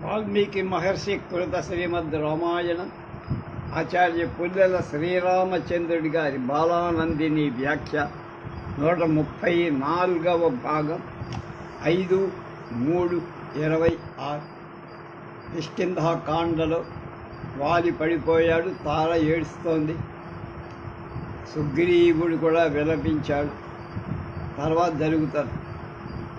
వాల్మీకి మహర్షి కృత శ్రీమద్ రామాయణం ఆచార్య పుల్లెల శ్రీరామచంద్రుడి గారి బాలానందిని వ్యాఖ్య 134వ భాగం 5/3/26. కిష్కింధాకాండలో వాలి పడిపోయాడు, తార ఏడుస్తోంది. సుగ్రీవుడు కూడా విలపించాడు. తర్వాత జరుగుతారు.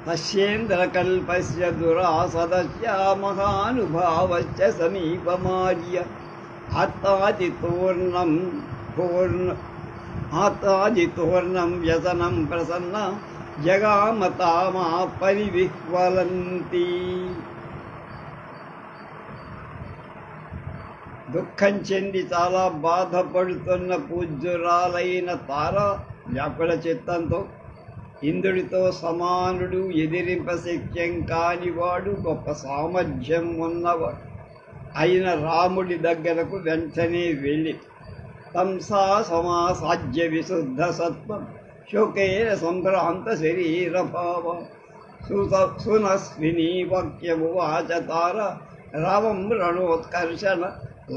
తస్యేంద్రకల్పస్య దురాసదస్య మహానుభావస్య సమీపమార్య ఆత్తాదితూర్ణం వ్యసనం ప్రసన్న జగామతామా పరివిహ్వలంతి. దుఃఖం చెంది చాలా బాధపడుతున్న పూజ్యురాలైన తార వ్యాకుల చిత్తంతో ఇంద్రుడితో సమానుడు, ఎదిరింపశక్యం కానివాడు, గొప్ప సామర్థ్యం ఉన్నవాడు అయిన రాముడి దగ్గరకు వెంటనే వెళ్ళి తంసా సమాసాధ్య విశుద్ధ సత్వం శోకేన సంభ్రాంత శరీరభావ సునస్విని వాక్యము వాచతార రామం రణోత్కర్షణ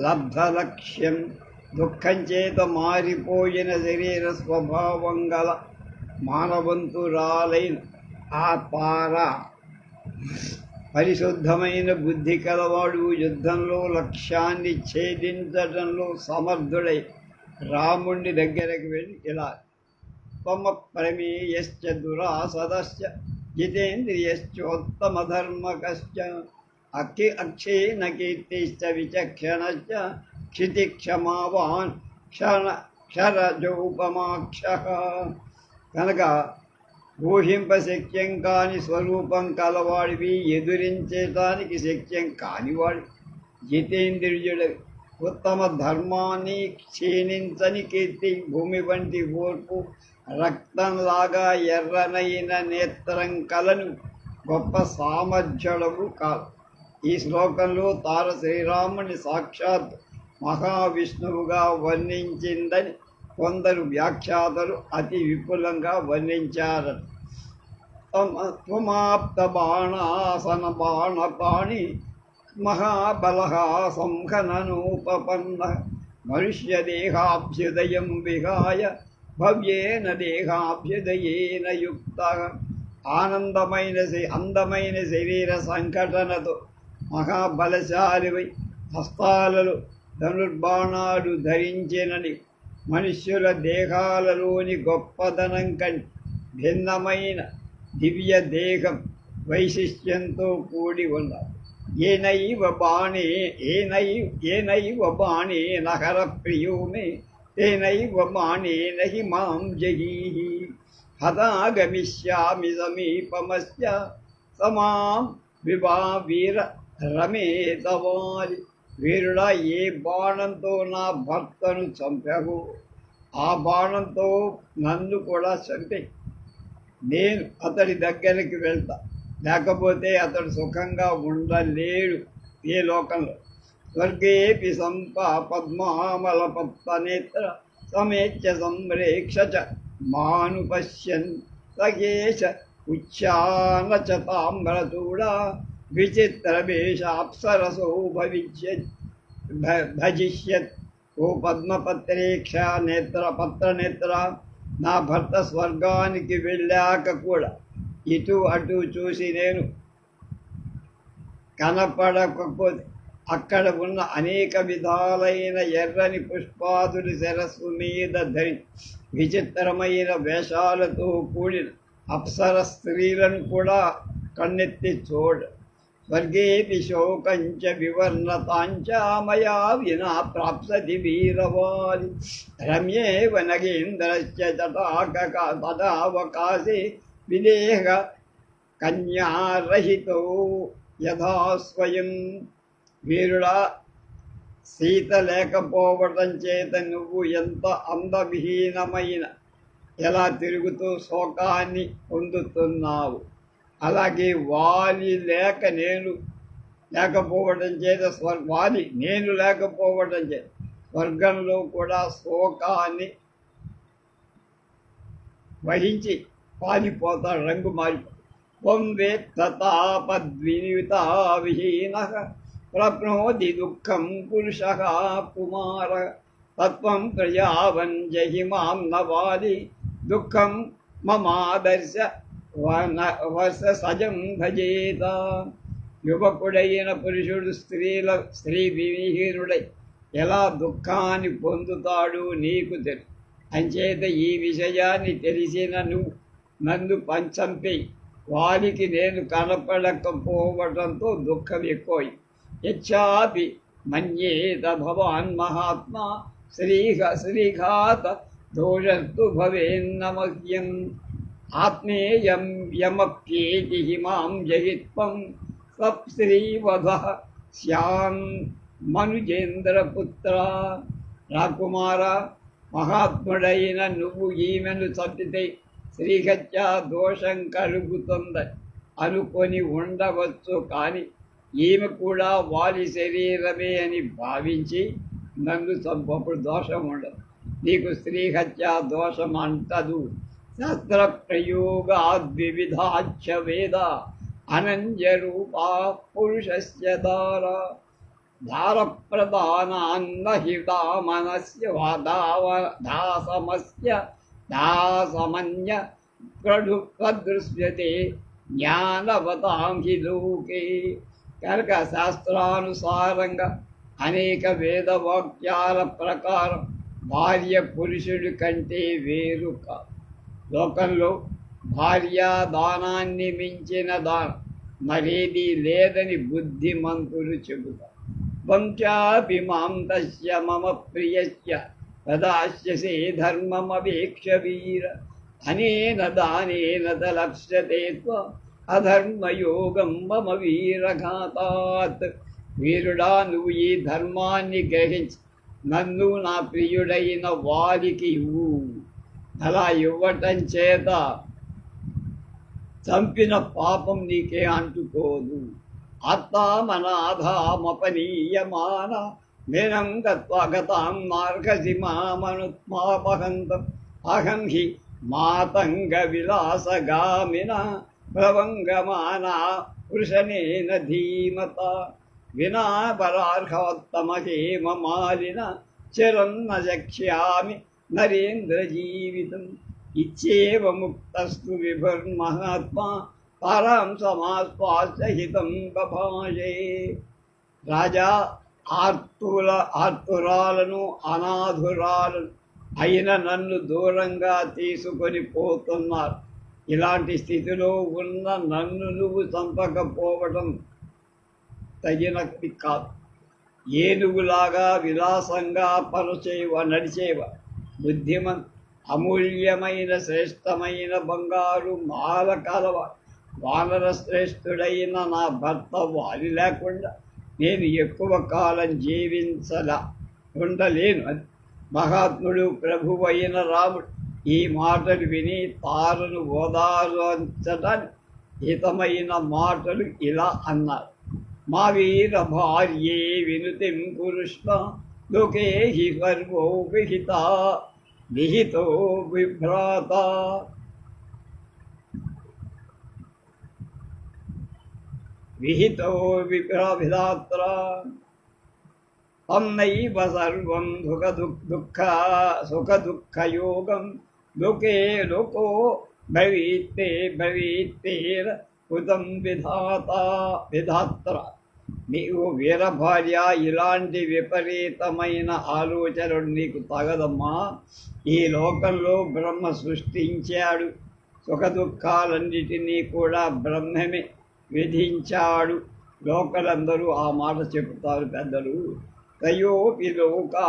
లబ్ధలక్ష్యం. దుఃఖం చేత మారిపోయిన శరీర స్వభావం గల మానవంతురాలైన ఆ తార పరిశుద్ధమైన బుద్ధి కలవాడు, యుద్ధంలో లక్ష్యాన్ని ఛేదించడంలో సమర్థుడై రాముడి దగ్గరకు వెళ్ళి ఇలా త్వమ ప్రమేయశ్చ దురాసదశ్చ జితేంద్రియశ్చోత్తమధర్మకశ్చ అక్షేణ కీర్తిశ్చ విచక్షణశ్చ క్షితిక్షమావాన్ క్షరజోపమాక్షః. కనుక ఊహింపశక్యం కాని స్వరూపం కలవాడివి, ఎదురించడానికి శక్యం కానివాడు, జితేంద్రియుడు, ఉత్తమ ధర్మాన్ని క్షీణించని కీర్తి, భూమి వంటి ఓర్పు, రక్తంలాగా ఎర్రనైన నేత్రం కలను, గొప్ప సామర్థ్యుడవు కాదు. ఈ శ్లోకంలో తార శ్రీరాముని సాక్షాత్ మహావిష్ణువుగా వర్ణించిందని కొందరు వ్యాఖ్యాతలు అతి విపులంగా వర్ణించారు. త్వమాప్త బాణాసన బాణపాణి మహాబలః సంహననోపపన్న మనుష్యదేహాభ్యుదయం విహాయ భవ్యేన దేహాభ్యుదయేన యుక్త. అందమైన శరీర సంఘటనతో మహాబలశాలివై హస్తాలలో ధనుర్బాణాలు ధరించినని మనుష్యుల దేహాలలోని గొప్పదనం కంటే భిన్నమైన దివ్య దేహం వైశిష్ట్యంతో కూడి ఉన్నారు. ఏనైవ బాణే నహర ప్రియోమే తేనైవ బాణేన హి మాం జగీహి హతాగమిష్యామి సమీపమస్య సమాం వివా వీర రమేతవాలి. వీరుడా, ఏ బాణంతో నా భర్తను చంపావు, ఆ బాణంతో నన్ను కూడా చంపే, నేను అతడి దగ్గరికి వెళ్తా, లేకపోతే అతడు సుఖంగా ఉండలేడు ఏ లోకంలో. స్వర్గేపి సంపా పద్మామలపత్తనేత్ర సమేత్య సంప్రేక్ష చ మానుపశ్యన్ సగేశ ఉచ్చాన చ తామ్రచూడా విచిత్రవేషాప్సరసో భజిష్యత్. ఓ పద్మపత్రేక్ష పత్రనేత్ర, నా భర్త స్వర్గానికి వెళ్ళాక కూడా ఇటు అటు చూసి నేను కనపడకపోతే అక్కడ ఉన్న అనేక విధాలైన ఎర్రని పుష్పాదులు శిరస్సు మీద ధరి విచిత్రమైన వేషాలతో కూడిన అప్సర స్త్రీలను కూడా కన్నెత్తి చూడ. స్వర్గేపి శోకంచ వివర్ణతాంచ మయా వినా ప్రాప్స్యతి వీరవాలి. రమ్యేవ నగేంద్రశ్చ తటావకాశే విదేహ కన్యారహితో యథా స్వయం. వీరుడా, సీత లేకపోవటం చేత నువ్వు ఎంత అందవిహీనమైన ఎలా తిరుగుతూ శోకాన్ని పొందుతున్నావు, అలాగే వాలి లేకపోవడం చేత నేను లేకపోవడం చేత స్వర్గంలో కూడా శోకాన్ని వహించి పాలిపోతాడు, రంగు మారిపోతాడు. త్వం వేత్తతాపద్వినియుతా విహీనః ప్రప్నోతి దుఃఖం పురుషः కుమారः తత్వం ప్రజావన్ జహి మాం నవాలి దుఃఖం మమాదర్శ వర్ష సజం భజేత. యువకుడైన పురుషుడు స్త్రీ విహీనుడై ఎలా దుఃఖాన్ని పొందుతాడు నీకు తెలుసు. అంచేత ఈ విషయాన్ని తెలిసిన నువ్వు నన్ను పంచంపై వారికి నేను కనపడకపోవడంతో దుఃఖం ఎక్కువై. యచ్చాపి మన్యేత భవాన్ మహాత్మా శ్రీఘాత దోషస్తు భవేన్నమహ్యం ఆత్మేయం యమప్యేతి మాం జహిత్వం సప్శ్రీవధ శ్యాం మనుజేంద్రపుత్ర. రాకుమార, మహాత్ముడైన నువ్వు ఈమెను చంపితే శ్రీహత్య దోషం కలుగుతుంది అనుకొని ఉండవచ్చు, కానీ ఈమె కూడా వాలి శరీరమే అని భావించి నన్ను చంపప్పుడు దోషం ఉండదు. నీకు శ్రీహత్య దోషం అంటదు. శాస్త్ర ప్రయోగాద్వివిధాచ వేద అనంజరూపా పురుషస్య దారప్రదానాన్న హిదామనస్య దాసమస్య దాసమన్య ప్రదృశ్యతే జ్ఞానవతాం హి లోకే. కనుక శాస్త్రానుసారంగా అనేక వేదవాక్యాల ప్రకారం భార్య పురుషుడి కంటే వేరు కాదు. లోకంలో భార్యా దానాన్ని మించిన దానం మరేది లేదని బుద్ధిమంతులు చెబుతారు. వంశాపి మాం తస్య మమ ప్రియస్య తదాస్యసే ధర్మమవేక్ష వీర అనేన దానేన తలప్స్యతే అధర్మయోగం మమ వీరఘాతాత్. వీరుడా, నువ్వు ఈ ధర్మాన్ని గ్రహించి నన్ను నా ప్రియుడైన వారికి ఇవ్వు. అలా ఇవ్వటం చేత చంపిన పాపం నీకే అంటుకోదు. ఆత్మామనాథామపనీయమాన మేనం గతాం మార్గసి మామనుత్మాపహంతం అహం హి మాతంగ విలాసగామిన ప్రవంగమానా పురుషనేన ధీమత వినా పరార్హోత్తమహేమ మాలిన చిరన్న జక్ష్యామి నరేంద్ర జీవితం. ఇచ్చేవ ముక్తస్తు విభుర్మహాత్మా పరం సమాస్వాసహితం బభాషే. రాజా, ఆర్తురాలను అనాథురాలను అయిన నన్ను దూరంగా తీసుకొని పోతున్నారు. ఇలాంటి స్థితిలో ఉన్న నన్ను నువ్వు చంపకపోవడం తగినది కాదు. ఏనుగులాగా విలాసంగా నడిచేవ బుద్ధిమంత్ అమూల్యమైన శ్రేష్టమైన బంగారు మాల కలవ వానర శ్రేష్ఠుడైన నా భర్త వాలి లేకుండా నేను ఎక్కువ కాలం ఉండలేను. అని మహాత్ముడు ప్రభువైన రాముడు ఈ మాటలు విని తారను ఓదార్చడానికి హితమైన మాటలు ఇలా అన్నారు. మా వీర భార్యే వినుతిం కురుష్వ లోకే హి సర్వో విహితో విభ్రాత. విహితో విధాత్ర తన్నైవ సర్వం సుఖదుఃఖయోగం లోకే లోకో భవీత్తేర కృతం విధాత్ర. నీవు వీరభార్య, ఇలాంటి విపరీతమైన ఆలోచనలు నీకు తగదమ్మా. ఈ లోకంలో బ్రహ్మ సృష్టించాడు, సుఖదుఖాలన్నిటినీ కూడా బ్రహ్మమే విధించాడు. లోకలందరూ ఆ మాట చెబుతారు పెద్దలు. తయోపి లోకా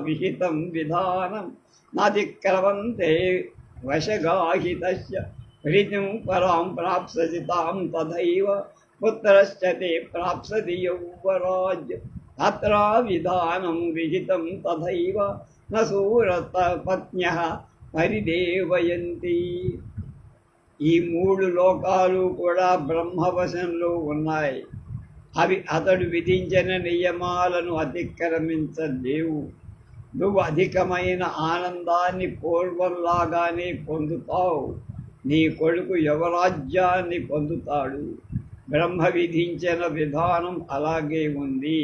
విహితం విధానం నాతిక్రమంతే వశగాహితస్య ప్రీతిం పరాం ప్రాప్స్యసి తాం తథైవ పుత్రశ్చ తే ప్రాప్స్యతి యౌవరాజ్యం తత్ర విధానం విహితం తథైవ న శూరపత్న్యః పరిదేవయంతి. ఈ మూడు లోకాలు కూడా బ్రహ్మవశంలో ఉన్నాయి. అవి అతడు విధించిన నియమాలను అతిక్రమించలేవు. నువ్వు అధికమైన ఆనందాన్ని పూర్వంలాగానే పొందుతావు. నీ కొడుకు యువరాజ్యాన్ని పొందుతాడు. బ్రహ్మ విధించిన విధానం అలాగే ఉంది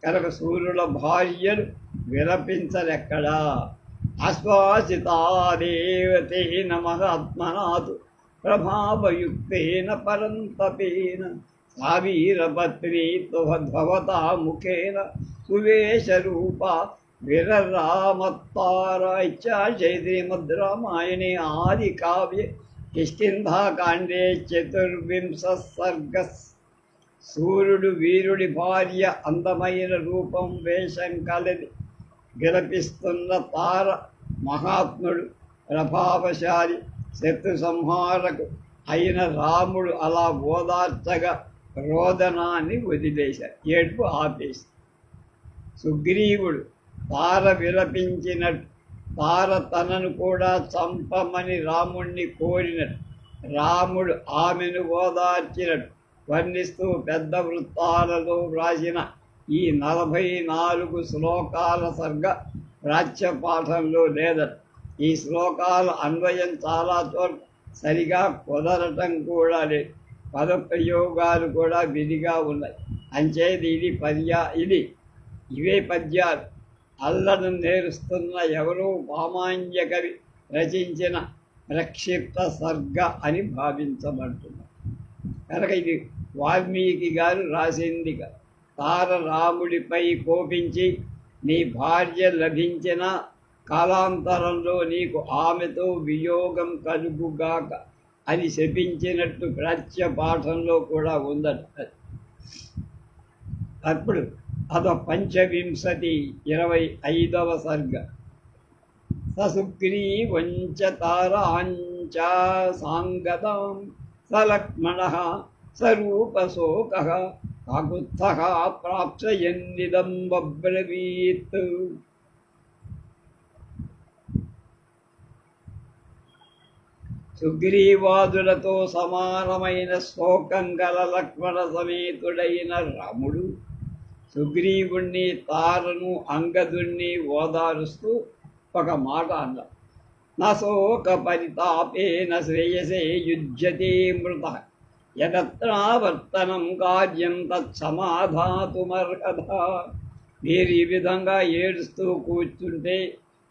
కనుక సూర్యుల భార్యలు విలపించరెక్కడా. ఆశ్వాసితాదేవతేన మహాత్మనాతు ప్రభావయుక్తేన పరంతపేన సావీరపత్రీ ధ్వవతా ముఖేన సువేశరూప విరరామత్తార శ్రీమద్రామాయణే ఆది కావ్యే కిష్కింధాకాండే 14 సర్గస్. సూర్యుడు వీరుడి భార్య అందమైన రూపం వేషం కలది విలపిస్తున్న తార మహాత్ముడు ప్రభావశాలి శత్రు సంహారకు అయిన రాముడు అలా ఓదార్చగా రోదనాన్ని వదిలేశారు, ఏడుపు ఆపేసి. సుగ్రీవుడు తార విలపించినట్టు తార తనను కూడా చంపమని రాముణ్ణి కోరినట్టు రాముడు ఆమెను ఓదార్చినట్టు వర్ణిస్తూ పెద్ద వృత్తాలలో వ్రాసిన ఈ 44 శ్లోకాల సర్గ ప్రాచ్యపాఠంలో లేదట. ఈ శ్లోకాల అన్వయం చాలా చోట్ల సరిగా కుదరటం కూడా లేదు. పదప్రయోగాలు కూడా విధిగా ఉన్నాయి. అంచేది ఇవే పద్యాలు అల్లను నేరుస్తున్న ఎవరో వామాంజ కవి రచించిన ప్రక్షిప్త సర్గ అని భావించబడుతున్నారు కనుక ఇది వాల్మీకి గారు రాసిందిగా. తార రాముడిపై కోపించి నీ భార్య లభించిన కాలాంతరంలో నీకు ఆమెతో వియోగం కలుగుగాక అని శపించినట్టు ప్రాచ్య పాఠంలో కూడా ఉందట. అప్పుడు పంచవింశతి 25వ సర్గ. ససుగ్రీవంచ తారాంచ సాంగతం సలక్ష్మణః సరూపశోకః కాకుత్స్థః ప్రాప్స్యన్నిదం అబ్రవీత్. సుగ్రీవాదులతో సమానమైన శోకం గల లక్ష్మణ సమేతుడైన రాముడు సుగ్రీవుణ్ణి తారను అంగదుణ్ణి ఓదారుస్తూ ఒక మాట అన్నాడు. నశోక పరితాపేన శ్రేయసే యుజ్యతే మృత యత్రావర్తనం కార్యం తత్సమాధాతుమర్హత. మీరు ఈ విధంగా ఏడుస్తూ కూర్చుంటే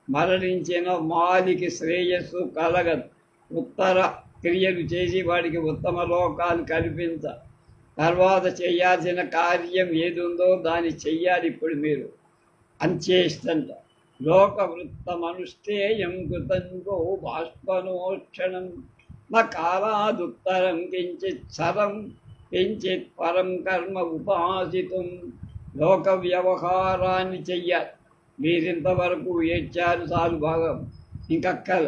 మరణించిన మాలికి శ్రేయస్సు కలగదు. ఉత్తర క్రియలు చేసి వాడికి ఉత్తమ లోకాలు కల్పించ. తర్వాత చేయాల్సిన కార్యం ఏది ఉందో దాన్ని చెయ్యాలి. ఇప్పుడు మీరు అంచేష్టంట. లోకవృత్తమనుష్ఠేయం కృతంగో బాష్పనోక్షణం న కాలాదుత్తరం కించిత్ సరం కించిత్ పరం కర్మ ఉపాసితం. లోక వ్యవహారాన్ని చెయ్యాలి. మీరింతవరకు ఏడ్చారు చాలు, బాగా ఇంకక్కల.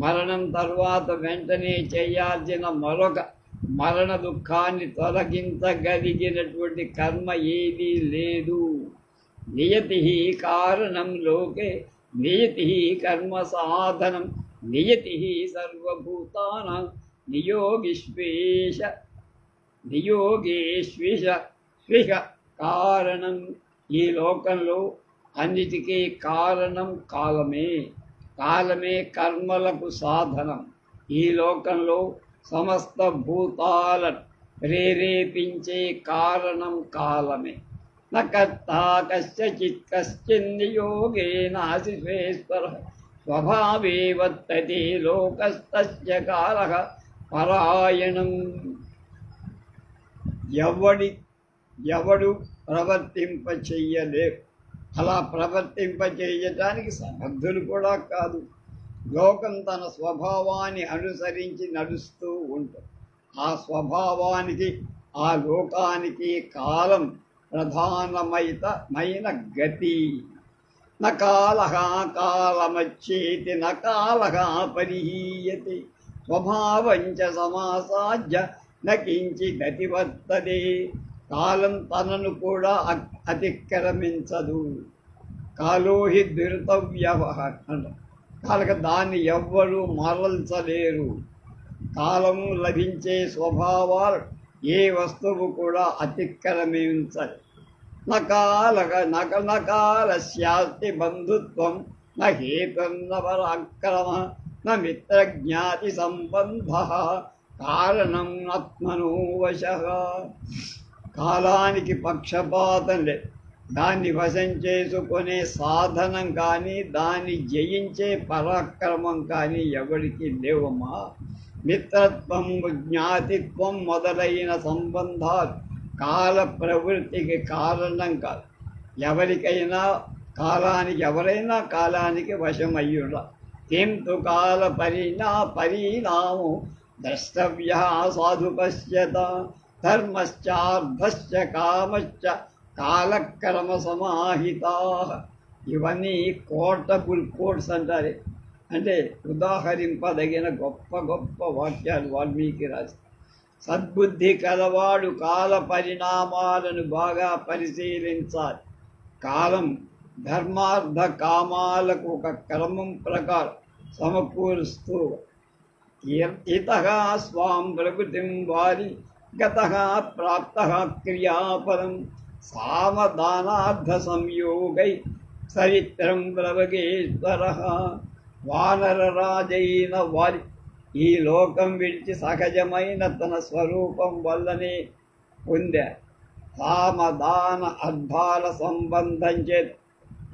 మరణం తర్వాత వెంటనే చేయాల్సిన మరొక మరణ దుఃఖాన్ని తొలగించగలిగినటువంటి కర్మ ఏదీ లేదు. నియతి కారణం లోకే నియతి కర్మ సాధనం నియతి సర్వభూతానాం నియోగేష్విష కారణం. ఈ లోకంలో అన్నిటికీ కారణం కాలమే. కాలమే కర్మలకు సాధనం. ఈ లోకంలో సమస్త భూతాలను ప్రేరేపించే కారణం కాలమే. న కర్తా కశ్చిత్ కశ్చిన్నియోగేనాశిశ్వేశ్వర స్వభావే వర్తతే లోకస్తస్య కాలః పరాయణం. ఎవడు ప్రవర్తింపచెయ్యలేరు. అలా ప్రవర్తింపచేయటానికి సమర్థులు కూడా కాదు. లోకం తన స్వభావాన్ని అనుసరించి నడుస్తూ ఉంటుంది. ఆ స్వభావానికి ఆ లోకానికి కాలం ప్రధానమైన గతి. నకాలః కాలమచ్చేతి నకాలః పరిహీయతే స్వభావంచ సమాసాధ్య నకించి గతి వర్తతే. కాలం తనను కూడా అతిక్రమించదు. కాలోహి దుర్తవ్యవహ కనుక దాన్ని ఎవ్వరూ మరల్చలేరు. కాలము లభించే స్వభావాలు ఏ వస్తువు కూడా అతిక్రమించదు. నకాల శాస్తి బంధుత్వం నహేతన్నపరాక్రమ న మిత్రజ్ఞాతి సంబంధ కారణం ఆత్మనో వశః. కాలానికి పక్షపాతం లేదు. దాన్ని వశం చేసుకునే సాధనం కానీ దాన్ని జయించే పరాక్రమం కానీ ఎవరికి లేవమ్మా. మిత్రత్వం జ్ఞాతిత్వం మొదలైన సంబంధాలు కాల ప్రవృత్తికి కారణం కాదు. ఎవరికైనా ఎవరైనా కాలానికి వశమయ్యుడ. కింతు కాల పరిణామో ద్రష్టవ్య సాధు పశ్యత. ధర్మశ్చార్థశ్చ కామశ్చ కాలక్రమ సమాహితా. ఇవన్నీ కోటబుల్ కోడ్స్ అంటారు. అంటే ఉదాహరింపదగిన గొప్ప గొప్ప వాక్యాలు వాల్మీకి రాసి. సద్బుద్ధి కలవాడు కాల పరిణామాలను బాగా పరిశీలించాలి. కాలం ధర్మార్థ కామాలకు ఒక క్రమం ప్రకారం సమకూరుస్తూ ఇతః స్వాం ప్రకృతిం వారి గతః ప్రాప్తః క్రియాపరం సామదానార్థ సంయోగై చరిత్రం ప్రవగేశ్వరః. వానరరాజైన వారి ఈ లోకం విడిచి సహజమైన తన స్వరూపం వల్లనే పొందారు. సామదాన అర్థాల సంబంధం చేత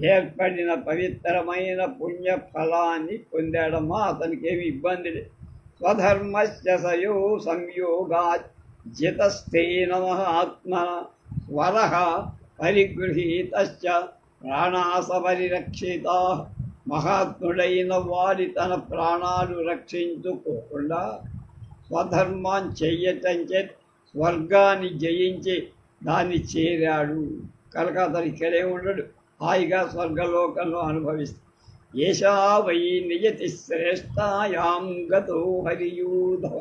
ఏర్పడిన పవిత్రమైన పుణ్య ఫలాన్ని పొందాడమ్మా. అతనికి ఏమి ఇబ్బంది లేదు. స్వధర్మస్య సయో సంయోగాత్ జితస్థేన మహాత్మన స్వరః పరిగృహీతశ్చ ప్రాణాసపరిరక్షితా. మహాత్ముడైన వారి తన ప్రాణాలు రక్షించుకోకుండా స్వధర్మాన్ని చెయ్యటం చేత స్వర్గాన్ని జయించి దాన్ని చేరాడు కనుక అతను ఇక్కడే ఉండడు. హాయిగా స్వర్గలోకంలో అనుభవిస్తాడు. ఏషా వై నియతి శ్రేష్టాయాం గతో హరియూధవ.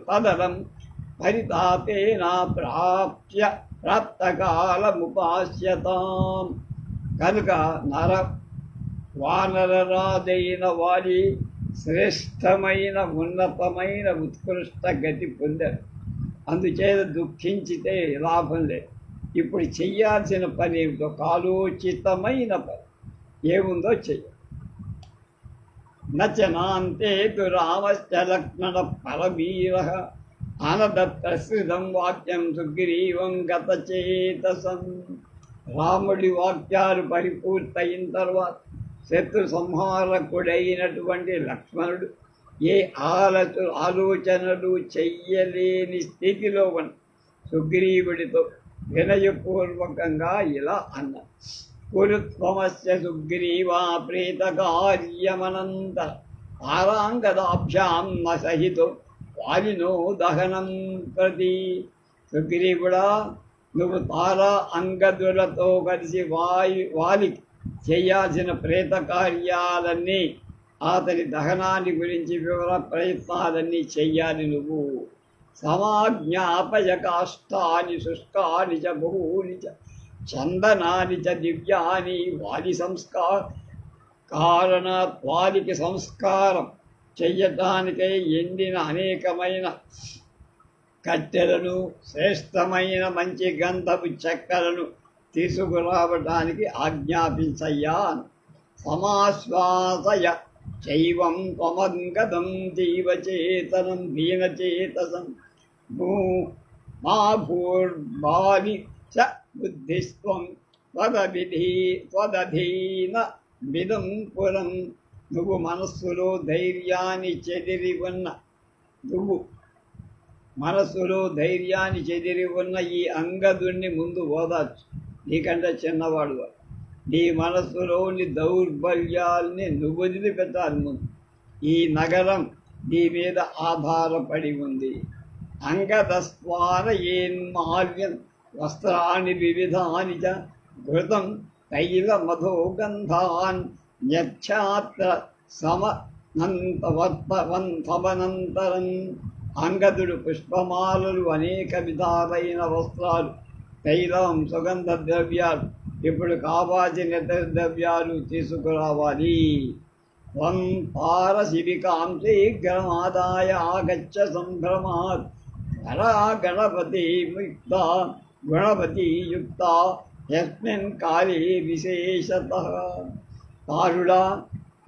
తదరం పరితాపేన ప్రాప్తకాలముపాస్యతాం. కనుక వానరరాజైన వారి శ్రేష్టమైన ఉన్నతమైన ఉత్కృష్ట గతి పొందారు. అందుచేత దుఃఖించితే లాభం లేదు. ఇప్పుడు చెయ్యాల్సిన పని ఏమిటో కాలోచితమైన పని ఏముందో చెయ్య. నచనాంతే తు రామశ్చ లక్ష్మణ పరవీర అనదత్తం వాక్యం సుగ్రీవం గతచేతసం. రాముడి వాక్యాలు పరిపూర్తయిన తర్వాత శత్రు సంహారకుడైనటువంటి లక్ష్మణుడు ఏ ఆలోచనలు చెయ్యలేని స్థితిలో ఉన్న సుగ్రీవుడితో వినయపూర్వకంగా ఇలా అన్నారు. కురుత్వమస్య సుగ్రీవా ప్రేతకార్యమనంత తారాంగదాభ్యాం న సహితో వాలినో దహనం ప్రతి. సుగ్రీవుడా, నువ్వు తారా అంగదులతో కలిసి వాలికి చేయాల్సిన ప్రేత కార్యాలన్నీ, అతని దహనాన్ని గురించి వివర ప్రయత్నాలన్నీ చెయ్యాలి నువ్వు. సమాజ్ఞాపయ కాష్టాని శుష్కాని చ బహూని చ చందనాని చ దివ్యాని. వాలి కారణాత్ వాలికి సంస్కారం చెయ్యటానికై ఎండిన అనేకమైన కట్టెలను శ్రేష్టమైన మంచి గంధపు చెక్కలను తీసుకురావటానికి ఆజ్ఞాపించయ్యా. సమాశ్వాసయ చైవం త్వమంగదం జీవచేతనం దీనచేతసం మా భూర్బాలి చ బుద్ధిస్త్వం త్వదధీన విదం పురం. నువ్వు మనస్సులో ధైర్యాన్ని చెదిరి ఉన్న ఈ అంగదుణ్ణి ముందు ఓదార్చు. నీకంటే చిన్నవాడు. నీ మనస్సులోని దౌర్బల్యాల్ని నువ్వు వదిలిపెట్టాలి ముందు. ఈ నగరం నీ మీద ఆధారపడి ఉంది. అంగదస్వారయేన్మాల్యం వస్త్రాన్ని వివిధాని చ ఘృతం తైల మధోగంధాన్ న్యచ్ఛాత్ర సమనంతరం. అంగదుడు పుష్పమాలలు, అనేక విధాలైన వస్త్రాలు, తైలం, సుగంధ ద్రవ్యాలు, ఇప్పుడు కావాల్సిన ద్రవ్యాలు తీసుకురావాలి. త్వం పారశివికాం శీఘ్రమాదాయ ఆగచ్చ సంభ్రమాత్. గుణవతి యుక్త యస్మిన్ కాలే విశేషతః. కారుడా,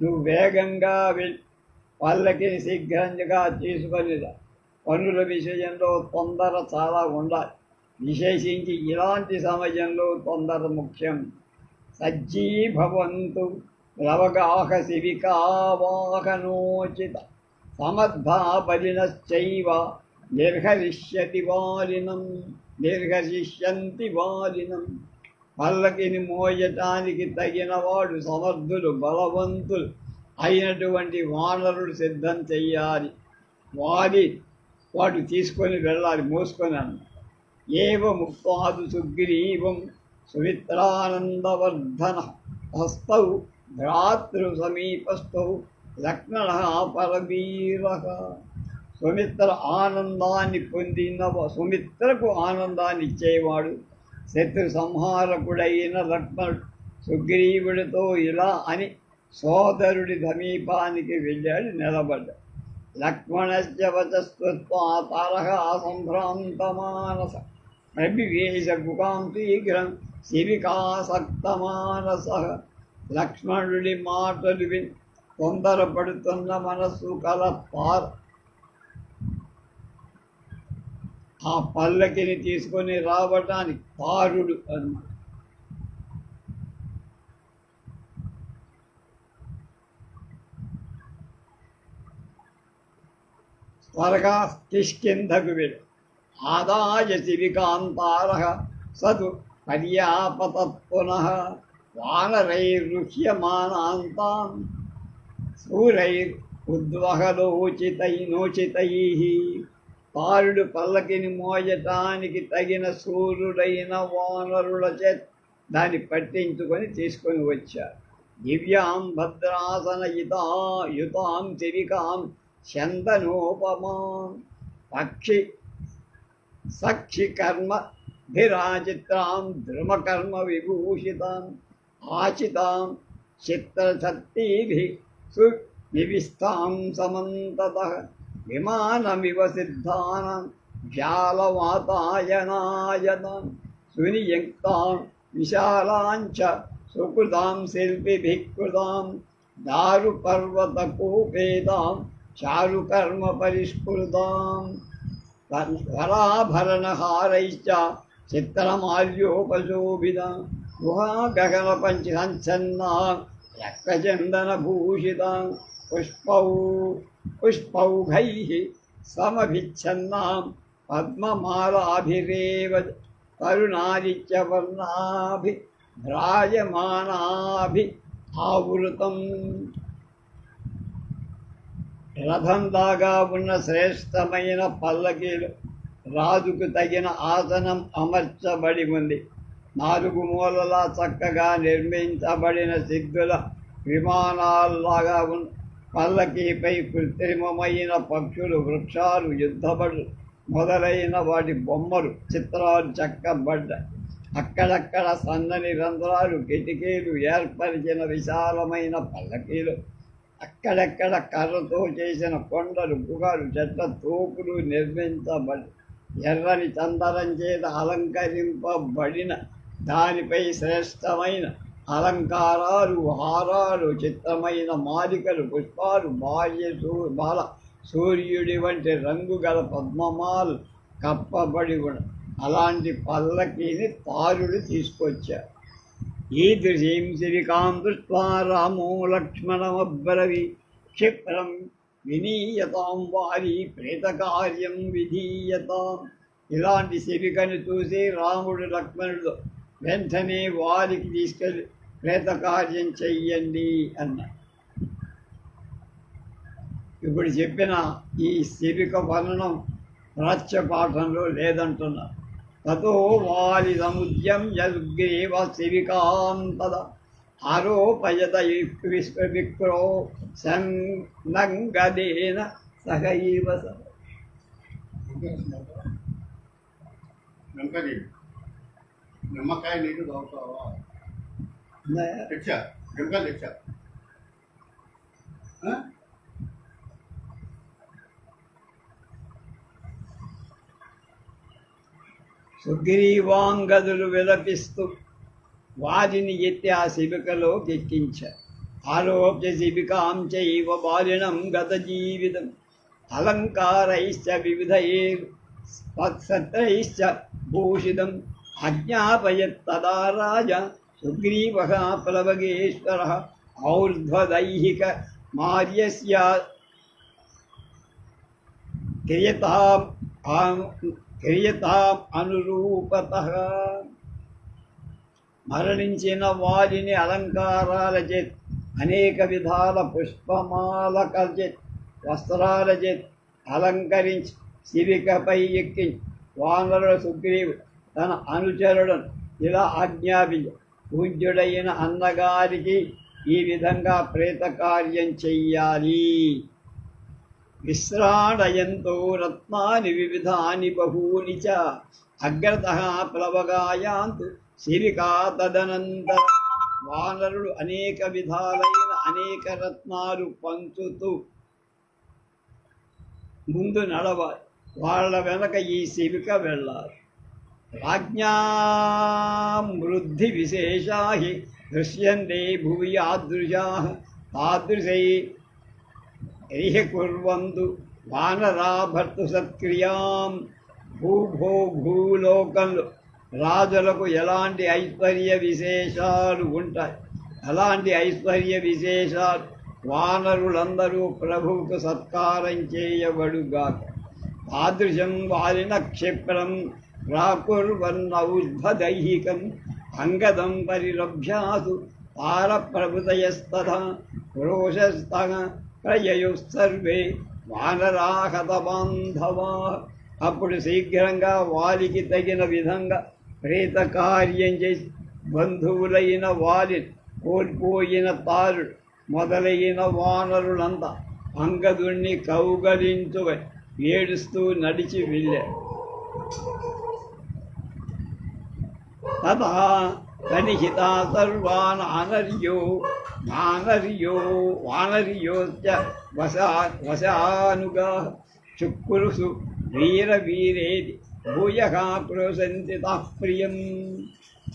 నువ్వు వేగంగా పల్లకిని శీఘ్రంగా తీసుకొనిరా. పనుల విషయంలో తొందర చాలా ఉండాలి. విశేషించి ఇలాంటి సమయంలో తొందర ముఖ్యం. సజ్జీభవంతు లవగాహ శివికావాహనోచిత సమర్థాపరిణశ్చైవ నిర్హరిష్యంతి వాలినం. పల్లకిని మోయటానికి తగినవాడు సమర్థులు, బలవంతులు అయినటువంటి వానరులు సిద్ధం చెయ్యాలి. వాడు తీసుకొని వెళ్ళాలి, మోసుకొని అన్న. ఏవ ముక్తాదు సుగ్రీవం సుమిత్రానందవర్ధన హస్తౌ భ్రాతృ సమీపస్థౌ లక్ష్మణ పరవీర. సుమిత్రకు ఆనందాన్ని ఇచ్చేవాడు శత్రు సంహారకుడైన లక్ష్మణుడు సుగ్రీవుడితో ఇలా అని సోదరుడి సమీపానికి వెళ్ళాడు, నిలబడ్డాడు. లక్ష్మణస్య వచస్కృత్వా తారకా సంభ్రాంతమానస అభివేశ గుహాం శీఘ్రం శివికాసక్తమానస. లక్ష్మణుడి మాటలు విని తొందరపడుతున్న మనస్సు కల ఆ పల్లకిని తీసుకొని రావటానికి పారుడు అన్నమాట. త్వరగా కిష్కింధకు వెళ్ళు. ఆదాయ శివికాంతారః సతు పర్యాపతత్ పునః వానరైర్రుహ్యమానాంతాన్ శూరైరుద్వహలోచితైః. పారుడు పల్లకిని మోయటానికి తగిన సూర్యుడైన వానరుల చేత దాన్ని పట్టించుకొని తీసుకొని వచ్చారు. దివ్యాం భద్రాసన యుతాం శివికాం చందనోపమాం సక్షి కర్మ ధిరాచిత్రాం ధ్రుమకర్మ విభూషితాం ఆచితాం చిత్రశక్తిభిః సునివిస్తాం సమంతతః విమానమివ సిద్ధానాం జాలవాతాయనాయనాం సునియుక్తాం విశాలాంచ సుకృతాం శిల్పిభిః కృతాం దారుపర్వతకూపేతాం చారుకర్మ పరిష్కృతాం వరాభరణహారైశ్చ చిత్రమాల్యోపశోభితాం గుహాగగన పంచసంచన్నాం రక్తచందనభూషితాం పుష్పౌఘైః సమభిచ్ఛన్నాం పద్మమాలాభిరేవ తరుణాదిత్యవర్ణాభి భ్రాజమానాభి ఆవృతం. రథంలాగా ఉన్న శ్రేష్టమైన పల్లకీలు రాజుకు తగిన ఆసనం అమర్చబడి ఉంది. 4 మూలలా చక్కగా నిర్మించబడిన సిద్ధుల విమానాల్లాగా ఉన్న పల్లకీపై కృత్రిమమైన పక్షులు, వృక్షాలు, యుద్ధబడులు మొదలైన వాటి బొమ్మలు, చిత్రాలు చెక్కబడ్డాయి. అక్కడక్కడ సన్నని రంధ్రాలు, కిటికీలు ఏర్పరిచిన విశాలమైన పల్లకీలు, అక్కడక్కడ కర్రతో చేసిన కొండలు, గుహలు, చెట్ల తోపులు నిర్మించబడి ఎర్రని చందనం చేత అలంకరింపబడిన దానిపై శ్రేష్టమైన అలంకారాలు, హారాలు, చిత్రమైన మాలికలు, పుష్పాలు, బాల సూర్యుడి వంటి రంగు గల పద్మమాలు కప్పబడి ఉన్న అలాంటి పల్లకీని పారుడు తీసుకొచ్చారు. ఈదృశీం శివికాం దృష్ట్వా రామో లక్ష్మణమబ్రవీ క్షిప్రం వినీయతాం వారి ప్రేతకార్యం విధీయతాం. ఇలాంటి శివికను చూసి రాముడు లక్ష్మణుడు వెంటనే వారికి తీసుకెళ్ళి ప్రేతకార్యం చెయ్యండి అన్నారు. ఇప్పుడు చెప్పిన ఈ శివిక వర్ణనం ప్రాచ్యపాఠంలో లేదంటున్నారు. తతో వాలి సముద్యం యగ్రీవ శివికాం తద ఆరోపయత విక్రో సంగదేన సహైవ సహ. నిమ్మకాయ నీళ్ళు తాగుతావా? తెచ్చా నిమ్మకాయలు తెచ్చా. సుగ్రీవాంగదులు విలపిస్తూ వారిని ఎత్తి ఆ శిబికలో ఎక్కించారు. ఆరోప్య శిబికాం చైవ బాలినం గత జీవితం అలంకారైశ్చ వివిధైశ్చ భూషితం అజ్ఞాపయత్తదా రాజా సుగ్రీవః ప్లవగేశ్వరः ఔర్ధ్వదైహిక మార్యస్య క్రియతాం అనురూపతః. మరణించిన వారిని అలంకారాలచే అనేక విధాల పుష్పమాలకచే వస్త్రాలచే అలంకరించి శిబికపై ఎక్కి వానరుల సుగ్రీవుడు తన అనుచరులను ఇలా ఆజ్ఞాపించి పూజ్యుడైన అన్నగారికి ఈ విధంగా ప్రేత కార్యం చెయ్యాలి. విశ్రాడయంతో రత్నాని వివిధాని బహూని చ అగ్రతః ప్లవగాయాంతు శిబికా తదనంతరం. వానరులు అనేక విధాలైన అనేక రత్నాలు పంచుతూ ముందు నడవాలి. వాళ్ళ వెనక ఈ శిబిక వెళ్ళాలి. రాజ్ఞాం వృద్ధి విశేషా హి దృశ్యంతే భువి యాదృశా తాదృశై కుర్వంతు వానరా భర్తు సత్క్రియాం. భూలోకంలో రాజులకు ఎలాంటి ఐశ్వర్య విశేషాలు ఉంటాయి, అలాంటి ఐశ్వర్య విశేషాలు వానరులందరూ ప్రభువుకు సత్కారం చేయబడుగాక. తాదృశం వారిన క్షిప్రం ప్రాకుర్వన్నౌర్ధ్వదైహికం అంగదం పరిరభ్యాసు తారప్రభృతయస్తథా పురోషస్తః ప్రయయుస్సర్వే వానరా హతబాంధవా. అప్పుడు శీఘ్రంగా వారికి తగిన విధంగా ప్రేత కార్యం చేసి బంధువులైన వారిని కోల్పోయిన తారుడు మొదలైన వానరులంతా అంగదుణ్ణి కౌగలించుకొని ఏడుస్తూ నడిచి వెళ్ళారు. తథా సన్నిహితా సర్వాన్ వానర్యోశ్చ వశానుగా చుక్కురుసు వీరేది భూయః ప్రోసంతి తాః ప్రియం.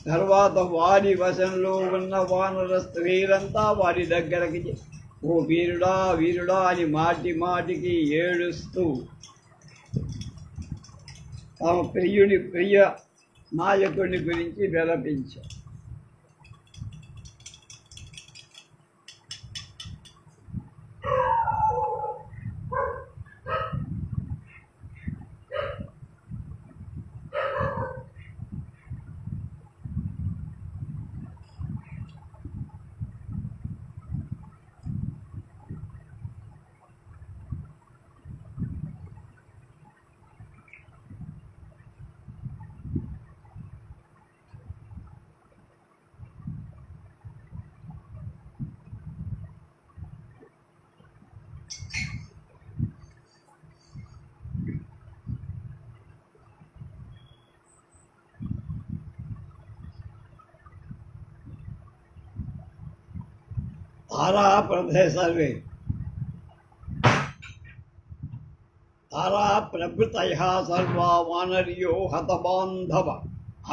తర్వాత వారి వశంలో ఉన్న వానర స్త్రీలంతా వారి దగ్గరకి ఓ వీరుడా వీరుడా అని మాటి మాటికి ఏడుస్తూ తమ ప్రియ నాయకుడిని గురించి విలపించారు. తారాప్రభృతయః సర్వా వానర్యో హతబాంధవ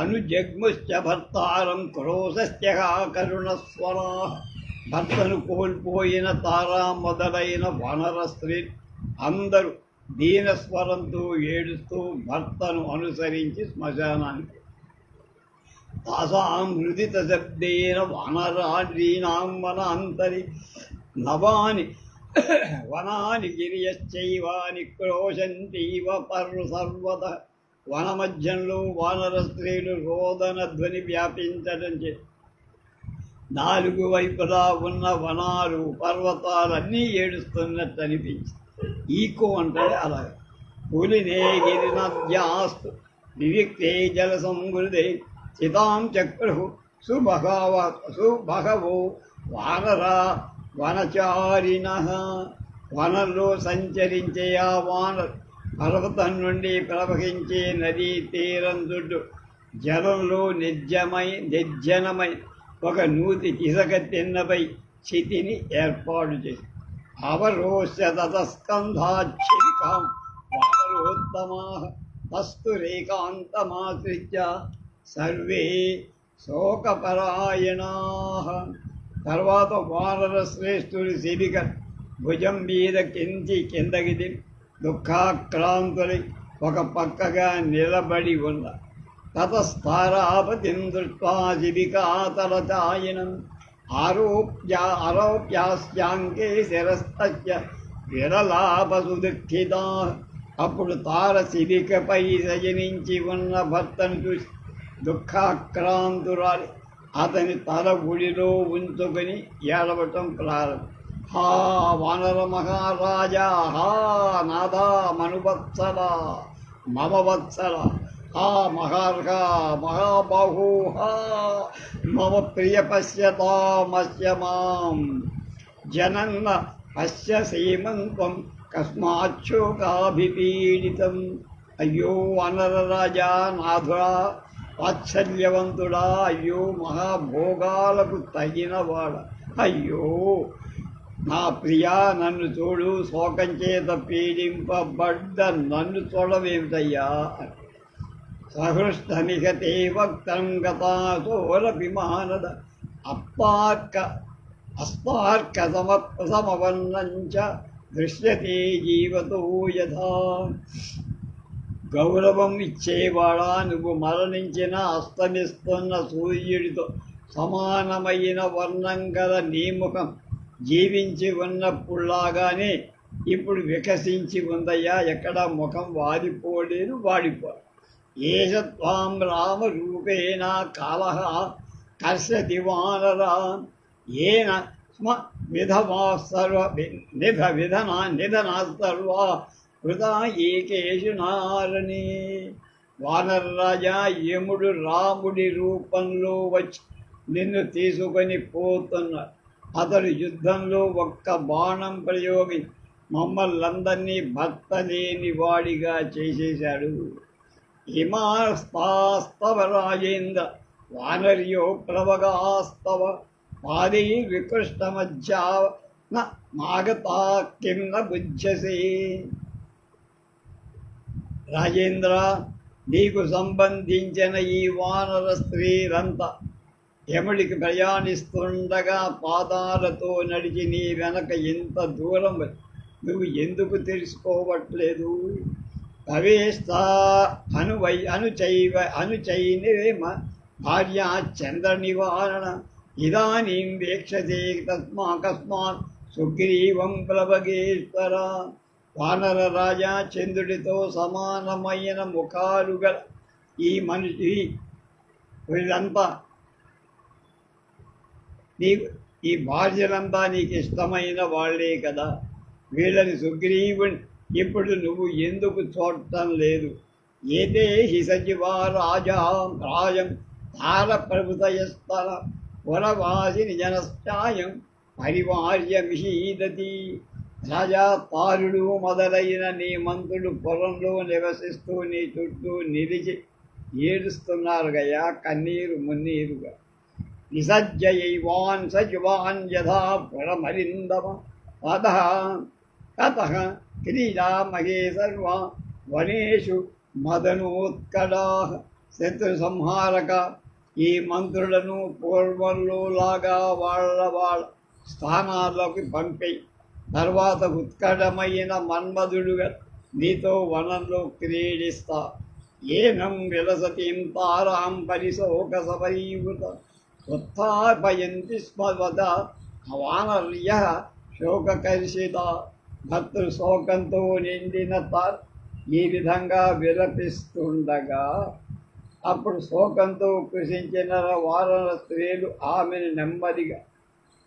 అనుజగ్ముశ్చ భర్తారం క్రోశస్త్యః కరుణస్వరాః. భర్తను కోల్పోయిన తారా మొదలైన వానర స్త్రీ అందరూ దీనస్వరంతో ఏడుస్తూ భర్తను అనుసరించి శ్మశానానికి. తాసాం హృదిత శబ్దేన వానరాడ్రీణాం వనాంతరి నవాని వనాని గిరియశ్చైవాని క్రోశంతీవ పర్రు సర్వత. వనమధ్యంలో వానర స్త్రీలు రోదన ధ్వని వ్యాపించడం చే నాలుగు వైపులా ఉన్న వనాలు పర్వతాలన్నీ ఏడుస్తున్నట్టు అనిపించింది. ఈకో అంటే అలాగే. పులినే గిరినద్యాస్తు వివిక్తే జల సంవృదే చితాం చక్రు సుబహవో వానరా వనచారిణః. వనంలో సంచరించే ఆ వానరు పర్వతం నుండి ప్రవహించే నదీ తీరం చుట్టూ జలంలో నిర్జనమై ఒక నూతి ఇసుక తిన్నపై క్షితిని ఏర్పాటు చేసి అవరోష్య తతస్కంధాచ్చిరికాం వానరోత్తమాః తస్తురేకాంతమాశ్రిత్య సర్వే శోకపరాయణాః. తర్వాత వానర శ్రేష్ఠుడి శిబిక భుజం మీద కిందకి దుఃఖాక్రాంతులై ఒక పక్కగా నిలబడి ఉన్న తతస్థారాపతిం దృష్ట్వా శిబికాతలచాయనం ఆరోప్యాస్యాంకే శిరస్తస్య విరలాపసు దుఃఖితా. అప్పుడు తార శిబికపై శయనించి ఉన్న భర్తను చూసి దుఃఖాక్రాంతురాలి అతని తల గుడిలో ఉంచుకొని ఏడవటం ప్రారంభం. హా వానర మహారాజా, హా నాదా మనువత్సల మమ వత్సల, హా మహార్ఘ మహాబాహు, హా మమ ప్రియ పశ్యతామస్య మాం జనన్న అస్య సీమంతం కస్మాచ్చోకాభిపీడితం. అయ్యో వానర రాజా, నాథుడా, వాత్సల్యవంతుడా, అయ్యో మహాభోగాలకు తగినవాడ, అయ్యో నా ప్రియా నన్ను చూడు, శోకం చేత పీడింపబడ్డ నన్ను చూడవేమిటయ్యా. సహృష్టనిహతే వక్తం గతాసోరభిమానద అస్పార్క సమవర్ణంచ దృశ్యతే జీవతో యథా. గౌరవం ఇచ్చేవాడా, నువ్వు మరణించిన అస్తమిస్తున్న సూర్యుడితో సమానమైన వర్ణం గల నీ ముఖం జీవించి ఉన్నప్పుడులాగానే ఇప్పుడు వికసించి ఉందయ్యా. ఎక్కడ ముఖం వాడిపోలేదు, ఏష త్వాం రామరూపేణ కాలః కర్షతి వానరా ఏన స్మ నిధనా సర్వా కృతా ఏకేషు నారణి. వానరరాజా, యముడు రాముడి రూపంలో వచ్చి నిన్ను తీసుకొని పోతున్నాడు. అతడు యుద్ధంలో ఒక్క బాణం ప్రయోగించి మమ్మల్నందరినీ భర్త లేని వాడిగా చేసేశాడు. హిమాస్తాస్తవ రాజేంద్ర వానర్యో ప్లవగాస్తవ పాదై వికృష్టమధ్యాన మాగతా కిం న బుధ్యసే. రాజేంద్ర, నీకు సంబంధించిన ఈ వానర స్త్రీలంతా యముడికి ప్రయాణిస్తుండగా పాదాలతో నడిచి నీ వెనక ఎంత దూరం నువ్వు ఎందుకు తెలుసుకోవట్లేదు? కవేస్తా అనుచైనేమ భార్యా చంద్ర నివారణ ఇదానీం వీక్షతే కస్మాత్ సుగ్రీవం ప్లవగేశ్వర. వానర రాజా, చంద్రుడితో సమానమైన ముఖాలు గల ఈ మనిషి వీళ్ళంతా ఈ భార్యలంతా నీకు ఇష్టమైన వాళ్లే కదా. వీళ్ళని సుగ్రీవుని ఇప్పుడు నువ్వు ఎందుకు చూడటం లేదు? ఏతే హి సచివా రాజం తార ప్రభుతయస్తర వరవాసిని జనశ్చాయం పరివార్య విషీదతి. రాజా, తారుడు మొదలైన నీ మంత్రులు పొలంలో నివసిస్తూ నీ చుట్టూ నిలిచి ఏడుస్తున్నారు గయా, కన్నీరు మున్నీరుగా. విసజ్జయైవాన్ సచివాన్ యథా పురమరిందమ తతః క్రీడామహే సర్వా వనేషు మదనోత్కడాః. శత్రు సంహారక, ఈ మంత్రులను పూర్వంలో లాగా వాళ్ళ స్థానాల్లోకి పంపి తర్వాత ఉత్కటమైన మన్మధుడుగా నీతో వనంలో క్రీడిస్తా. ఏనం విలసతీం తారాం పరిశోక సపరీవృత ఉత్థాపయంతి స్మవద వానర్య శోకకర్షిత. భక్తులు శోకంతో నిండిన ఈ విధంగా విలపిస్తుండగా అప్పుడు శోకంతో కృషించిన వానర స్త్రీలు ఆమెను నెమ్మదిగా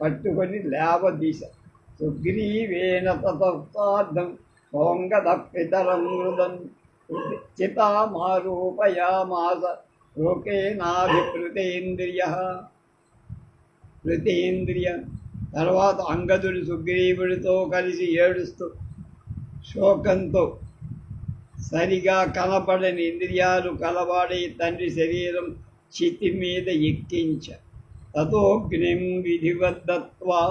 పట్టుకొని లేవదీశ. సుగ్రీవేణ తతార్థం సోంగద పితరం మృదన్ చితామారూపయామాస లోకేనాభికృతేంద్రియ. తర్వాత అంగదుడు సుగ్రీవుడితో కలిసి ఏడుస్తూ శోకంతో సరిగా కనపడని ఇంద్రియాలు కలవాడి తండ్రి శరీరం చితి మీద ఎక్కించ. తతోగ్నిం విధివద్దత్వా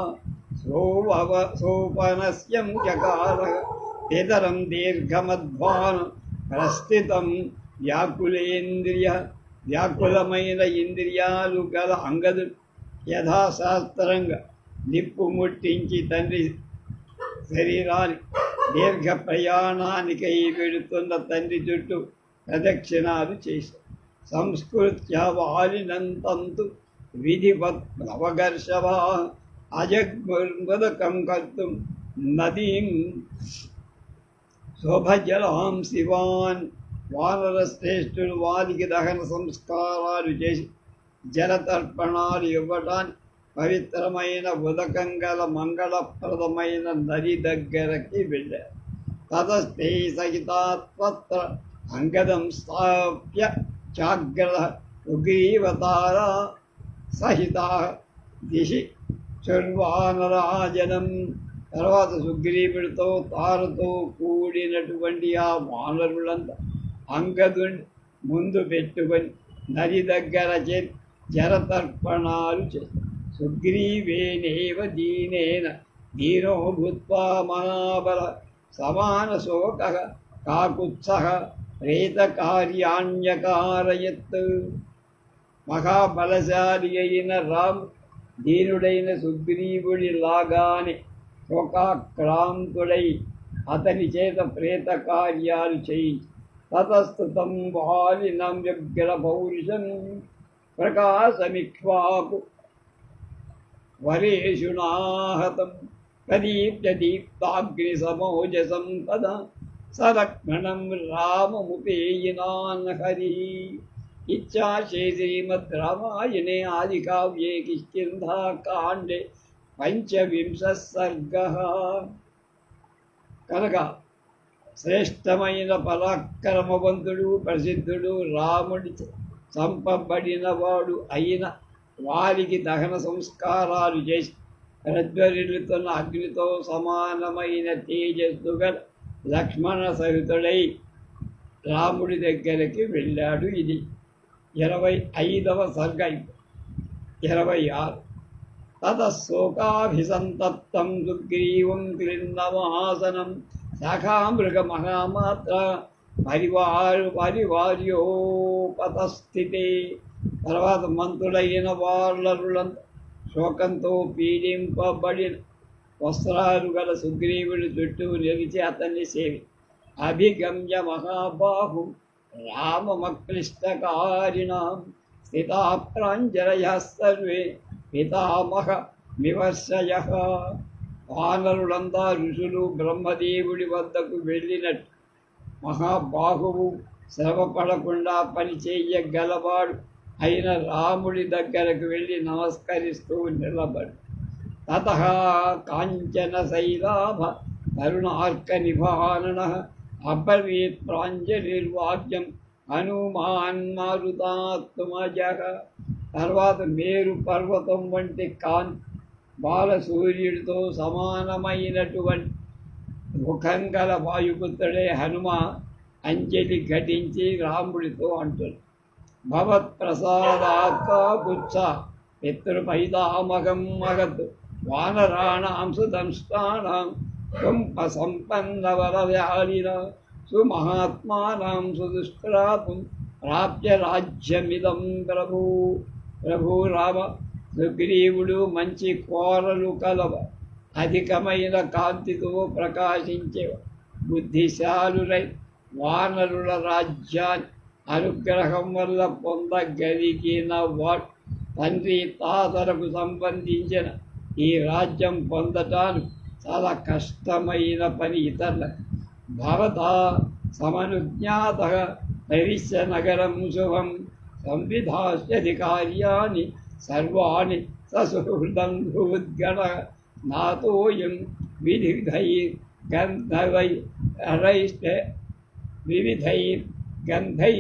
సోపనస్యం చకార పితరం దీర్ఘమధ్వాన ప్రస్థితం వ్యాకులమైన ఇంద్రియాలు గల అంగదుడు యథాశాస్త్రంగా నిప్పు ముట్టించి తండ్రి శరీరాన్ని దీర్ఘ ప్రయాణానికై వెడుతున్న తండ్రి చుట్టూ ప్రదక్షిణాలు చేశారు. సంస్కృత్య వాలినంతంతు విధివత్ నవగర్షవ అజగ్ముదకం కర్తుం నదీం శోభజలాం శివాన్. వానర శ్రేష్ఠులు వారికి దహన సంస్కారాలు చేసి జలతర్పణాలు ఇవ్వటానికి పవిత్రమైన ఉదకం గల మంగళప్రదమైన నది దగ్గరకి వెళ్ళారు. తతస్థే సహితాత్వత్ర అంగదం స్థాప్య చాగ్రత ఉగ్రీవతార సహిత దిశి చుర్వానరాజనం. తర్వాత సుగ్రీవుడితో తారతో కూడినటువంటి ఆ వానరులంతా అంగదుని ముందు పెట్టుకొని నది దగ్గర జలతర్పణాలు చేశారు. సుగ్రీవేనేవ దీనేన దీనో భూత్వా మహాబల సమాన శోక కాకుత్స ప్రేతకార్యాణ్యకారయత్. మహాబలశాలి అయిన రాము దీనుడైన సుగ్రీవుడి లాగానే శోకాక్రాంతుడై అతని చేత ప్రేత కార్యాలు చేయించి తతస్థుతం వాలినం వ్యగ్ర పౌరుషం ప్రకాశమిక్ష్వాకు వరేషునాహతం ప్రదీప్య దీప్తాగ్ని సమోజసం పద సలక్ష్మణం రామముపేయినాన్ హరి. ఇచ్చాశే శ్రీమద్ రామాయణే ఆదికావ్యే కిష్కింధాకాండే 15వ సర్గః. కనుక శ్రేష్టమైన పరాక్రమవంతుడు ప్రసిద్ధుడు రాముడి చంపబడినవాడు అయిన వారికి దహన సంస్కారాలు చేసి ప్రజ్వరిల్లుతున్న అగ్నితో సమానమైన తేజస్సు గల లక్ష్మణ సహితుడై రాముడి దగ్గరికి వెళ్ళాడు. ఇది 25వ సర్గ. 26 తతశోకాభిసంతప్తం సుగ్రీవం క్లిన్నమాసనం శాఖామృగమహామాత్ర పరివార్యోపతస్థితే. తర్వాత మంత్రులైన వానరులంతా శోకంతో పీడింపబడిన వస్త్రాలు గల సుగ్రీవుడి చుట్టూ నిలిచి అతన్ని సేవి అభిగమ్య మహాబాహు రామమక్లిష్టకారిణాం స్థితా ప్రాంజలయః సర్వే పితామహ వివర్షయః. వానరులంతా ఋషులు బ్రహ్మదేవుడి వద్దకు వెళ్ళినట్టు మహాబాహువు శ్రమపడకుండా పనిచేయగలవాడు అయిన రాముడి దగ్గరకు వెళ్ళి నమస్కరిస్తూ నిలబడు. తతః కాంచన శైలాభ తరుణార్క నిభానన అబ్రవీత్ ప్రాంజలిర్వాక్యం హనుమాన్ మారుతాత్మజః. తర్వాత మేరు పర్వతం వంటి కాంతి బాలసూర్యుడితో సమానమైనటువంటి ముఖం గల వాయుపుత్రుడే హనుమ అంజలి ఘటించి రాముడితో అంటున్నాడు. భవత్ప్రసాదాత్పుత్స పితృపైతామహం మగత్ వానరాణాం సుదంష్టానాం కుంభ సంపన్నవరవ్యాలిన సుమహాత్మానాం సుదుష్ప్రాపం ప్రాప్య రాజ్యమిదం ప్రభు. ప్రభు రామ సుగ్రీవుడు మంచి కోరలు కలవ అధికమైన కాంతితో ప్రకాశించే బుద్ధిశాలురై వానరుల రాజ్యాన్ని అనుగ్రహం వల్ల పొందగలిగిన వాడు తండ్రి తాతలకు సంబంధించిన ఈ రాజ్యం పొందటానికి చాలా కష్టమైన పని ఇతరులకు. భవత సమనుజ్ఞాత భవిష్య నగరం శుభం సంవిధాస్యది కార్యాన్ని సర్వాణి ససుహృదం భూద్గణ నాతోయం వివిధైర్గంధై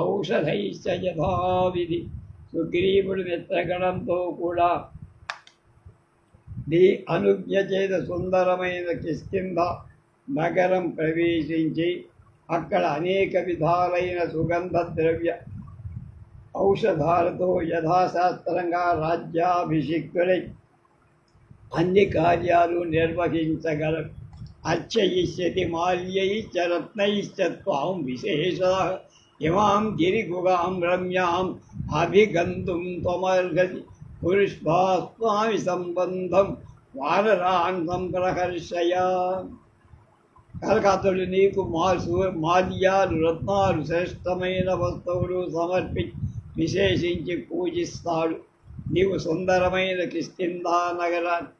ఔషధైశ్చ యథావిధి. సుగ్రీవుడు మిత్రగణంతో కూడా నీ అనుజ్ఞ చేత సుందరమైన కిష్కింధ నగరం ప్రవేశించి అక్కడ అనేక విధాలైన సుగంధ ద్రవ్య ఔషధాలతో యథాశాస్త్రంగా రాజ్యాభిషిక్తులై అన్ని కార్యాలు నిర్వహించగలరు. అర్చయిష్యతి మాల్యైశ్చ రత్నైశ్చ త్వాం విశేషతః ఇమాం గిరిగుగాం రమ్యాం అభిగంతుం త్వమర్హసి పుష్పాస్వామి సంబంధం వానరాన్ సంప్రహర్షయ. కరకాతుడు నీకు మాల్యాలు రత్నాలు శ్రేష్టమైన వస్తువులు సమర్పించి విశేషించి పూజిస్తాడు. నీవు సుందరమైన కిష్కింధా నగరాన్ని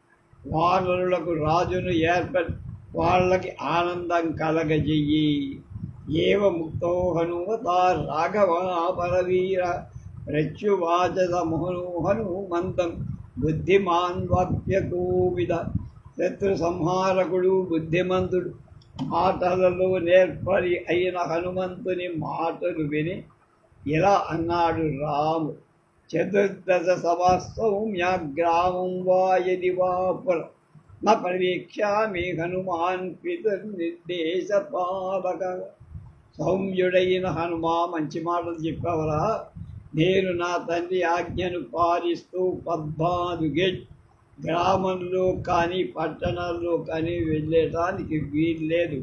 వానరులకు రాజును ఏర్పడి వాళ్ళకి ఆనందం కలగజెయ్యి. ఏవ ముక్తో హనుమతా రాఘవాపరవీర ప్రత్యువాచమోహనుమంతం బుద్ధిమాన్ వాప్యకోవిద. శత్రు సంహారకుడు బుద్ధిమంతుడు మాటలలో నేర్పరి అయిన హనుమంతుని మాటలు విని ఇలా అన్నాడు రాము. చతుర్దశ సౌమ్యగ్రామం వాయది వాపుర న పరీక్షామి హనుమాన్ పితుర్నిర్దేశ పాలక. సౌమ్యుడైన హనుమా, మంచి మాటలు చెప్పవరా, నేను నా తండ్రి ఆజ్ఞను పాలిస్తూ 14 గ్రామంలో కానీ పట్టణాల్లో కానీ వెళ్ళటానికి వీల్లేదు.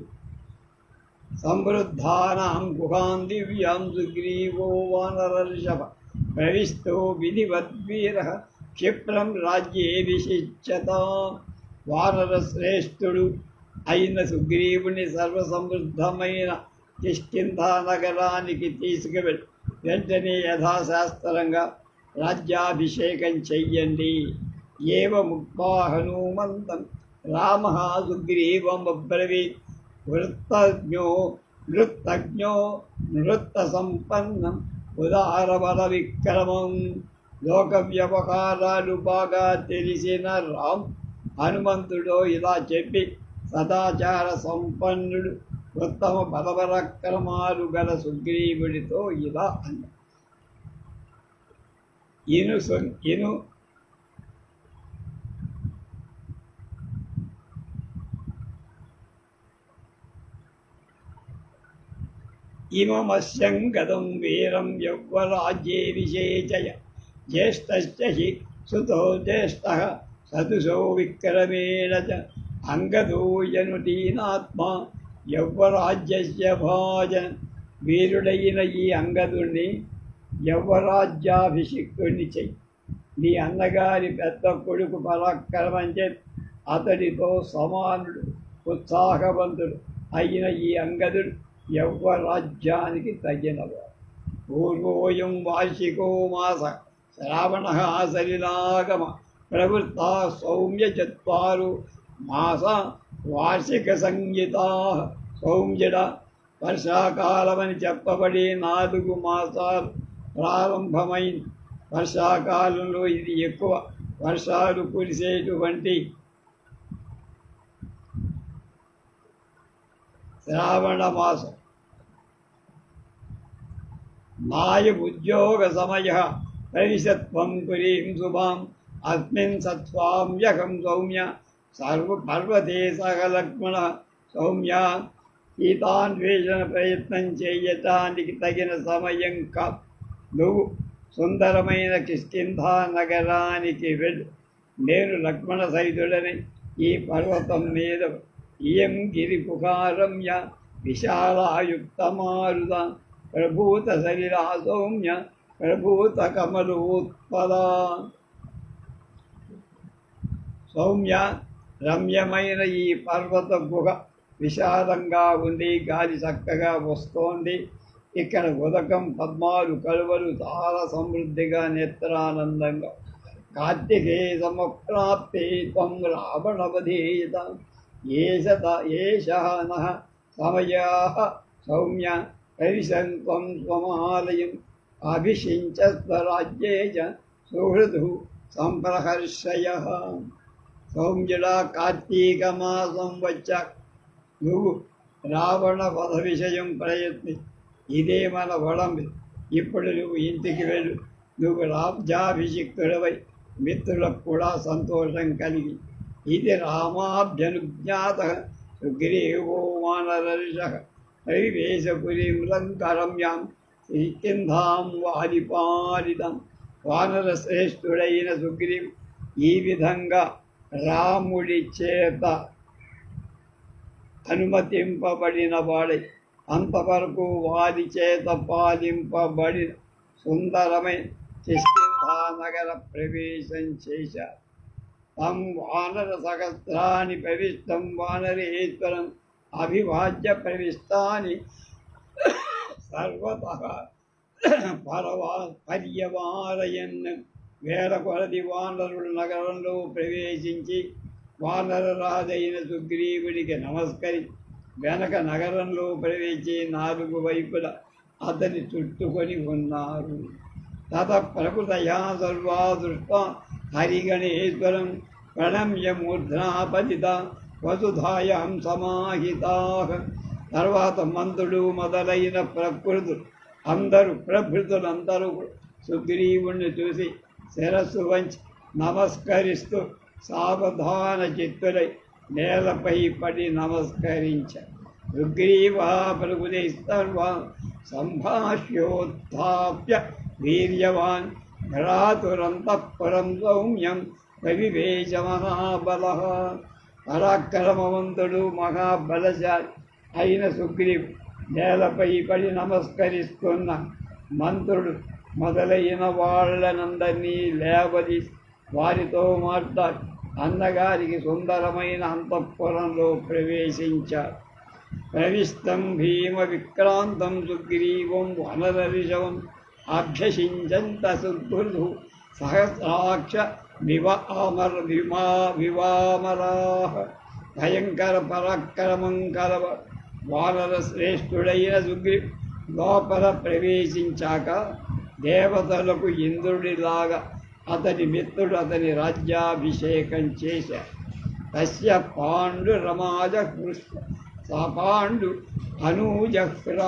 సమృద్ధానాం గుహాం దివ్యాం సుగ్రీవో వానరర్షభ ప్రవిష్టో విధివద్వీర క్షిప్రం రాజ్యే విశిష్యత. వానర శ్రేష్ఠుడు అయిన సుగ్రీవుని సర్వసమృద్ధమైన కిష్కింధా నగరానికి తీసుకువెళ్ళి వెంటనే యథాశాస్త్రంగా రాజ్యాభిషేకం చెయ్యండి. ఏవ ముక్త్వా హనుమంతం రామ సుగ్రీవమబ్రవీత్. వృత్తజ్ఞో నృత్త సంపన్నం ఉదారబల విక్రమం. లోక వ్యవహారాలు బాగా తెలిసిన రామ్ హనుమంతుడు ఇలా చెప్పి సదాచార సంపన్నుడు ఉత్తమ బలపరాక్రమాలు గల సుగ్రీవుడితో ఇలా అన్నాడు. ఇమమస్యం గదం వీరం యౌవరాజ్యే విశేషయ. జ్యేష్ఠశ్చ హి సుతో జ్యేష్ఠః సదుషో విక్రమేణ చ. అంగదో యనుటీనాత్మా యౌవరాజ్యస్య భాజన. వీరుడైన ఈ అంగదుణ్ణి యౌవరాజ్యాభిషిక్తుణ్ణి చెయ్యి. నీ అన్నగారి పెద్ద కొడుకు పరాక్రమం చేసి అతడితో సమానుడు ఉత్సాహవంతుడు అయిన ఈ అంగదుడు యౌవరాజ్యానికి తగినవాడు. పూర్వోయం వార్షికో మాస శ్రావణ సలిలాగమ ప్రవృత్త సౌమ్య 4 మాస వార్షిక సంహిత. సౌమ్యుడ, వర్షాకాలమని చెప్పబడి 4 మాసాలు ప్రారంభమైంది. వర్షాకాలంలో ఇది ఎక్కువ వర్షాలు కురిసేటువంటి శ్రావణ మాసం. నాయముద్యోగ సమయ ప్రవిశత్వం పురీం శుభాం అస్మిన్ సత్స్వామ్యహం సౌమ్య పర్వతే సహ లక్ష్మణ. సౌమ్య, సీతాన్వేషణ ప్రయత్నం చేయటానికి తగిన సమయం కాదు. నువ్వు సుందరమైన కిష్కింధా నగరానికి వెళ్ళు. నేను లక్ష్మణ సహితుడని ఈ పర్వతం మీద ఇయం గిరిపుకారమ్య విశాలాయుక్తమారుద ప్రభూత సలిలా సౌమ్య ప్రభూత కమలోత్పద. సౌమ్య, రమ్యమైన ఈ పర్వత గుహ విశాలంగా ఉంది. గాలి చక్కగా వస్తోంది. ఇక్కడ ఉదకం 14 కలువలు చాలా సమృద్ధిగా నేత్రానందంగా. కార్తికే సమప్రాప్తే త్వం రావణవధీత ఏషః నః సమయాః సౌమ్య ప్రవిశంత్వం స్వమాలయం అభిషించ స్వరాజ్యే చ సుహృదు సంప్రహర్షయః. సౌమ్యుడా, కార్తీక మాసం వచ్చాక నువ్వు రావణ వధ విషయం ప్రయత్ని. ఇదే మన వడం. ఇప్పుడు నువ్వు ఇంటికి వెళ్ళు. నువ్వు రాజ్యాభిషిక్తుడవై మిత్రులకు కూడా సంతోషం కలిగి. ఇది రామాభ్యనుజ్ఞాత సుగ్రీవో వానరర్షః పరివేశపురీం లంకరమ్యాం కిష్కింధాం వారిపాలితం. వానర శ్రేష్ఠుడైన సుగ్రీవు ఈ విధంగా రాముడి చేత అనుమతింపబడిన వాడై అంతవరకు వారి చేత పాలింపబడిన సుందరమైన కిష్కింధా నగర ప్రవేశం చేశారు. తం వానర సహస్రాన్ని ప్రవిష్టం వానరేశ్వరం అభివాజ్య ప్రవిష్టాన్ని సర్వతః పర్యవారయన్. వేల కొలది వానరులు నగరంలో ప్రవేశించి వానరరాజైన సుగ్రీవుడికి నమస్కరి వెనక నగరంలో ప్రవేశించి 4 వైపుల అతని చుట్టుకొని ఉన్నారు. తత ప్రకృతయా సర్వా దృష్ట హరిగణేశ్వరం ప్రణమ్య మూర్ధ్నాపతిత వసుధాయాం సమాహితా. తర్వాత మంత్రుడు మొదలైన ప్రభృతులందరూ సుగ్రీవుణ్ణి చూసి శిరస్సు వంచి నమస్కరిస్తూ సావధాన చిత్తులై నేలపై పడి నమస్కరించారు. సుగ్రీవా ప్రభుదే సర్వా సంభాష్యోత్థాప్య వీర్యవాన్ భ్రాతురంతఃపురం సౌమ్యం ప్రవివేశ మహాబలః. పరాక్రమవంతుడు మహాబలశాలి అయిన సుగ్రీవు నేలపై పడి నమస్కరిస్తున్న మంత్రుడు మొదలైన వాళ్ళనందరినీ లేవది వారితో మాట్లాడి అన్నగారికి సుందరమైన అంతఃపురంలో ప్రవేశించారు. ప్రవిష్టం భీమ విక్రాంతం సుగ్రీవం వనరరిషవం అభ్యసించంత సుదృధు సహస్రాక్ష వివామరాః. భయంకర పరాక్రమం కలవ వానర శ్రేష్ఠుడైన సుగ్రీవ్ లోపల ప్రవేశించాక దేవతలకు ఇంద్రుడిలాగా అతని మిత్రుడు అతని రాజ్యాభిషేకం చేశారు. తస్య పాండురమాజ కృష్ణ పాండు అనూజహ్ర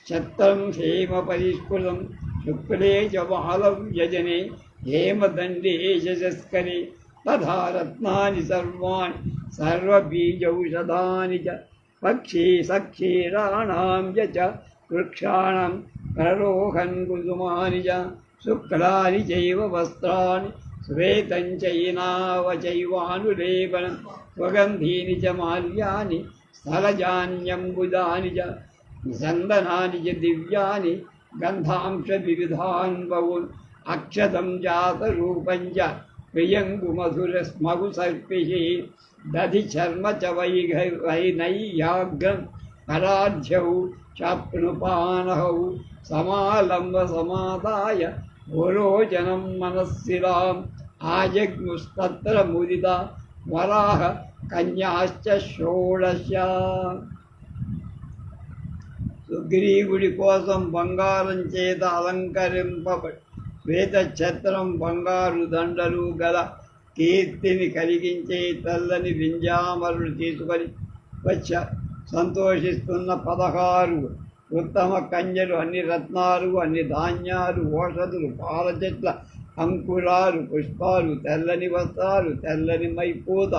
ఛత్రం హేమ పరిష్కృతం శుక్లే చ మాలం యజనే హేమదండే యశస్కరే తథా రత్నాని సర్వాణి సర్వబీజౌషధాని చ పక్షీ సక్షీరాణాం చ వృక్షాణం ప్రరోహన్ కుసుమాని చ శుక్లాని చైవ వస్త్రాణి శ్వేతం చైనావచైవానులేపనం స్వగంధీని చ మాల్యాని స్థలజాన్యంబుదాని చ సందనాని చ దివ్యాని గంధాంశ వివిధాన్ బహూన్ అక్షతం జాతరూపం చ ప్రియంగు మధురస్మగు సర్పిః దధి చర్మ చ వైనయ్యాగ్రం పరాధ్యౌ చాప్నుపానహౌ సమాలంబ సమాదాయ భోరోచనం మనస్సిరాం ఆజగ్ముస్తత్ర ముదిత వరాహ కన్యాశ్చ షోడశ. సుగ్రీవుడి కోసం బంగారం చేత అలంకరింపబడి శ్వేత ఛత్రం బంగారు దండలు గల కీర్తిని కలిగించే తెల్లని వింజామరులు తీసుకొని వచ్చారు. సంతోషిస్తున్న 16 ఉత్తమ కన్యలు, అన్ని రత్నాలు, అన్ని ధాన్యాలు, ఓషధులు, పాల చెట్ల అంకురాలు, పుష్పాలు, తెల్లని వస్త్రాలు, తెల్లని మైపూత,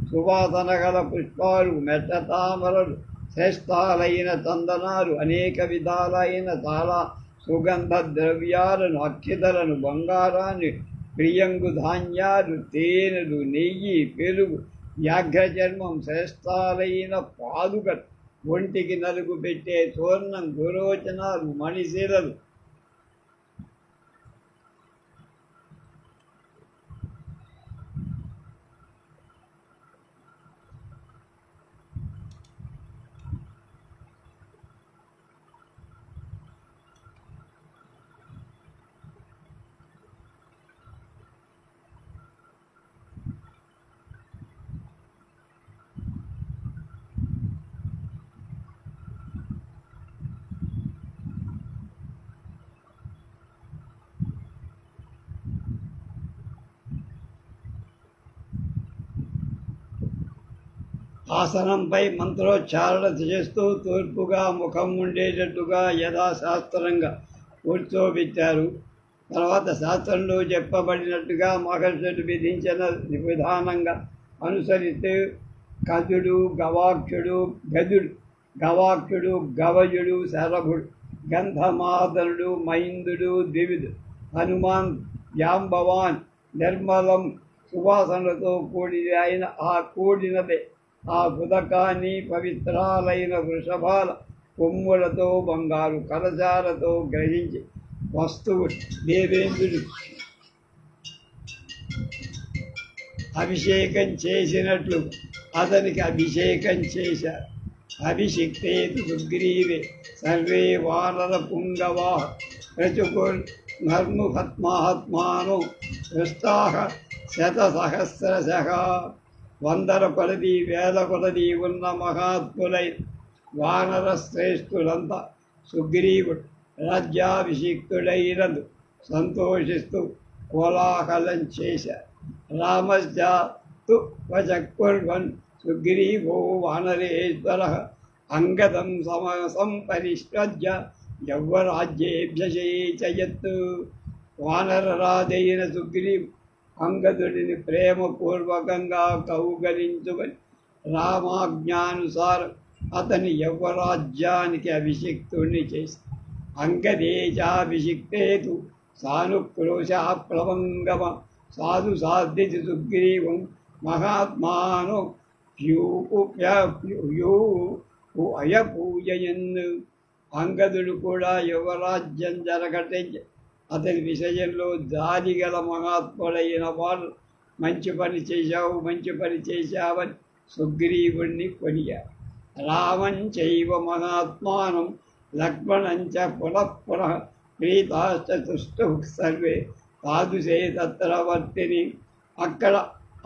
సువాసన గల పుష్పాలు, మెట్ట తామరలు, శ్రేష్టాలైన చందనాలు, అనేక విధాలైన చాలా సుగంధ ద్రవ్యాలను, అక్షితలను, బంగారాన్ని, ప్రియంగు ధాన్యాలు, తేనెలు, నెయ్యి, పెరుగు, వ్యాఘ్రచర్మం, శ్రేష్టాలైన పాదుకలు, ఒంటికి నలుగు పెట్టే స్వర్ణం, గురోచనాలు, మణిశీలలు, ఆసనంపై మంత్రోచ్చారణ చేస్తూ తూర్పుగా ముఖం ఉండేటట్టుగా యథాశాస్త్రంగా కూర్చోబెట్టారు. తర్వాత శాస్త్రంలో చెప్పబడినట్టుగా మహర్షులు విధించిన విధానంగా అనుసరిస్తూ గజుడు, గవయుడు, శరభుడు, గంధమాదనుడు, మైందుడు, ద్వివిధుడు, హనుమాన్, జాంబవాన్, నిర్మలం సువాసనలతో కూడినదే ఆ ఉదకాన్ని పవిత్రాలైన వృషభాల కొమ్ములతో బంగారు కలశాలతో గ్రహించి వస్తువు దేవేంద్రుడు అభిషేకం చేసినట్లు అతనికి అభిషేకం చేశారు. అభిషిక్తేతు సుగ్రీవే సర్వే వానర పుంగవా ప్రచుకుర్ నర్ముహత్మాత్మానో దృష్టాహ శతసహస్రశః. 100 కొలది 1000 కొలది ఉన్న మహాత్ములై వానర శ్రేష్ఠులంతా సుగ్రీవుడు రాజ్యాభిషిక్తుడైనందు సంతోషిస్తూ కోలాహలం చేశారు. రామశ్చాతు వచకుర్వన్ సుగ్రీవో వానరేశ్వర అంగదం సంపరిష్కజ్య యవ్వరాజ్యేభ్యసేచయత్. వానరరాజైన సుగ్రీవు అంగదుడిని ప్రేమపూర్వకంగా కౌగలించుకొని రామాజ్ఞానుసారం అతని యవ్వరాజ్యానికి అభిషిక్తుడిని చేసి అంగదేశాభిషిక్తేతు సానుక్రోశా ప్లవంగమ సాధు సాధితి సుగ్రీవం మహాత్మానో అయపూజయన్. అంగదుడు కూడా యువరాజ్యం జరగటంచి అతని విషయంలో జాలి గల మహాత్ముడైన వాళ్ళు మంచి పని చేశావని సుగ్రీవుణ్ణి కొనియారు. రామం చైవ మహాత్మానం లక్ష్మణం చ పునః ప్రీతాశ్చ తుష్టౌ సర్వే తాదుసే తత్ర వర్తిని. అక్కడ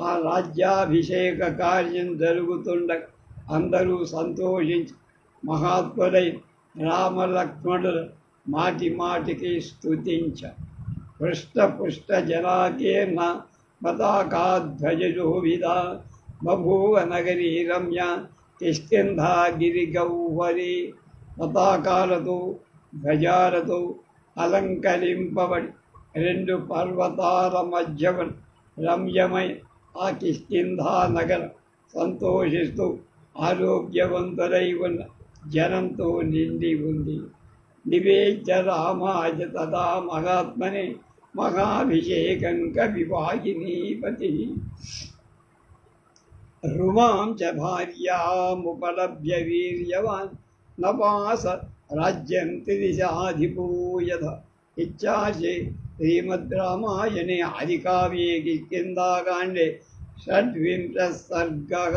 ఆ రాజ్యాభిషేక కార్యం జరుగుతుండగా అందరూ సంతోషించి మహాత్ములై రామలక్ష్మణులు మాటి మాటికి స్తుతించారు. పృష్ఠపుష్ట జనాకేర్ణ పతాకాధ్వజోభిధ బభూవ నగరీ రమ్య కిష్కింధా గిరిగౌహరి. పతాకాలతో ధ్వజాలతో అలంకరింపబడి 2 పర్వతాల మధ్యన రమ్యమై ఆ కిష్కింధా నగరం సంతోషిస్తూ ఆరోగ్యవంతులై ఉన్న జనంతో నిండి ఉంది. నివేద్య రామాయ తదా మహాత్మనే మహాభిషేకం కవివాహినీపతి. రుమాం చ భార్యాముపలభ్య వీర్యవాన్ నపాస రాజ్యం త్రిదిశాధిపూయధ. ఇచ్చాశే శ్రీమద్ రామాయణే ఆదికావ్యే కిష్కింధాకాండే 26వ సర్గః.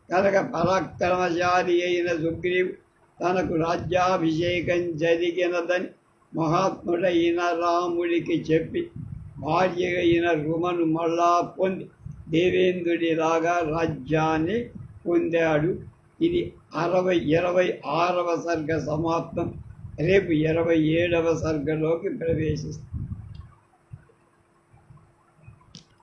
కనుక పరాక్రమశాలి అయిన సుగ్రీవు తనకు రాజ్యాభిషేకం జరిగినదని మహాత్ముడైన రాముడికి చెప్పి భార్య అయిన రుమను మళ్ళా పొంది దేవేంద్రుడిలాగా రాజ్యాన్ని పొందాడు. ఇది 26వ సర్గ సమాప్తం. రేపు 27వ సర్గలోకి ప్రవేశిస్తాం.